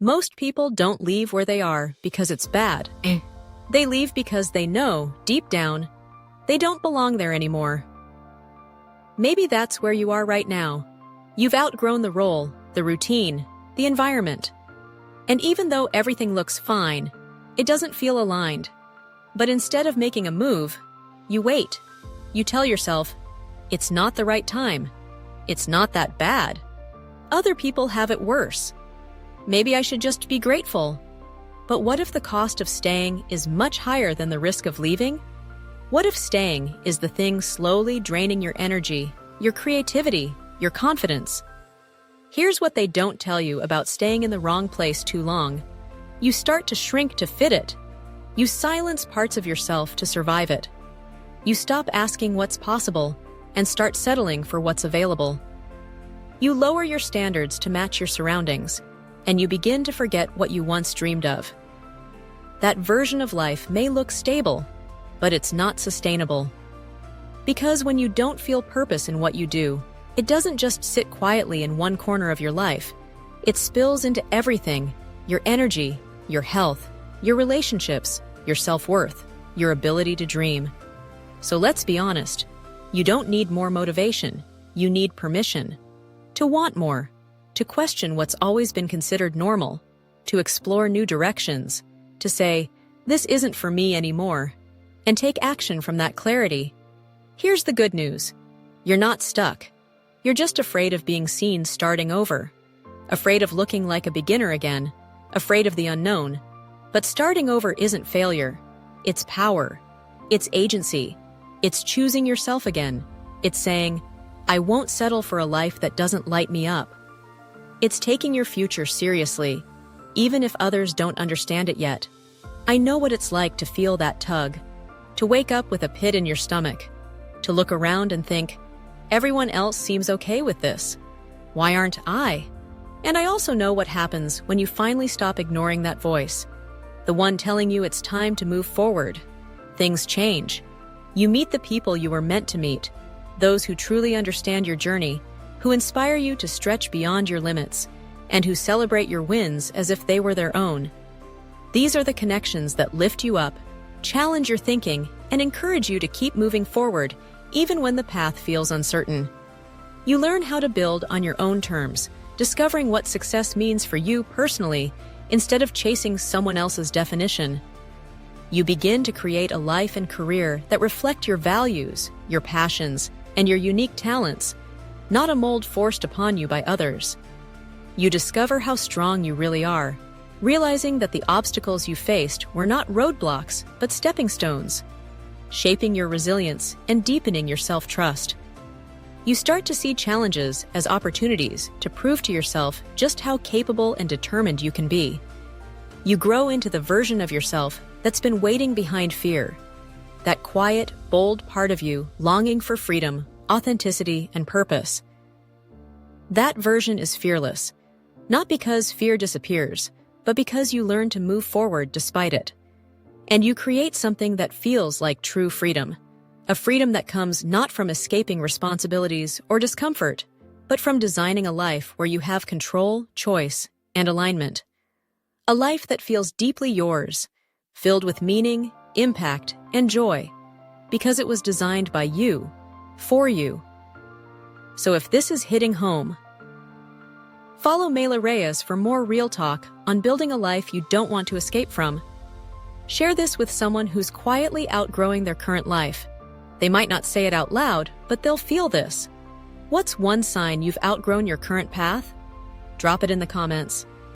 Most people don't leave where they are because it's bad. They leave because they know, deep down, they don't belong there anymore. Maybe that's where you are right now. You've outgrown the role, the routine, the environment. And even though everything looks fine, it doesn't feel aligned. But instead of making a move, you wait. You tell yourself, it's not the right time. It's not that bad. Other people have it worse. Maybe I should just be grateful. But what if the cost of staying is much higher than the risk of leaving? What if staying is the thing slowly draining your energy, your creativity, your confidence? Here's what they don't tell you about staying in the wrong place too long. You start to shrink to fit it. You silence parts of yourself to survive it. You stop asking what's possible and start settling for what's available. You lower your standards to match your surroundings, and you begin to forget what you once dreamed of. That version of life may look stable, but it's not sustainable. Because when you don't feel purpose in what you do, it doesn't just sit quietly in one corner of your life. It spills into everything: your energy, your health, your relationships, your self-worth, your ability to dream. So let's be honest. You don't need more motivation. You need permission. To want more. To question what's always been considered normal. To explore new directions. To say, this isn't for me anymore. And take action from that clarity. Here's the good news. You're not stuck. You're just afraid of being seen starting over. Afraid of looking like a beginner again. Afraid of the unknown. But starting over isn't failure. It's power. It's agency. It's choosing yourself again. It's saying, I won't settle for a life that doesn't light me up. It's taking your future seriously, even if others don't understand it yet. I know what it's like to feel that tug, to wake up with a pit in your stomach, to look around and think, everyone else seems okay with this. Why aren't I? And I also know what happens when you finally stop ignoring that voice, the one telling you it's time to move forward. Things change. You meet the people you were meant to meet, those who truly understand your journey, who inspire you to stretch beyond your limits, and who celebrate your wins as if they were their own. These are the connections that lift you up, challenge your thinking, and encourage you to keep moving forward, even when the path feels uncertain. You learn how to build on your own terms, discovering what success means for you personally, instead of chasing someone else's definition. You begin to create a life and career that reflect your values, your passions, and your unique talents, not a mold forced upon you by others. You discover how strong you really are, realizing that the obstacles you faced were not roadblocks, but stepping stones, shaping your resilience and deepening your self-trust. You start to see challenges as opportunities to prove to yourself just how capable and determined you can be. You grow into the version of yourself that's been waiting behind fear, that quiet, bold part of you longing for freedom, authenticity, and purpose. That version is fearless, not because fear disappears, but because you learn to move forward despite it. And you create something that feels like true freedom, a freedom that comes not from escaping responsibilities or discomfort, but from designing a life where you have control, choice, and alignment. A life that feels deeply yours, filled with meaning, impact, and joy, because it was designed by you, for you. So if this is hitting home, follow Mayla Reyes for more real talk on building a life you don't want to escape from. Share this with someone who's quietly outgrowing their current life. They might not say it out loud, but they'll feel this. What's one sign you've outgrown your current path? Drop it in the comments.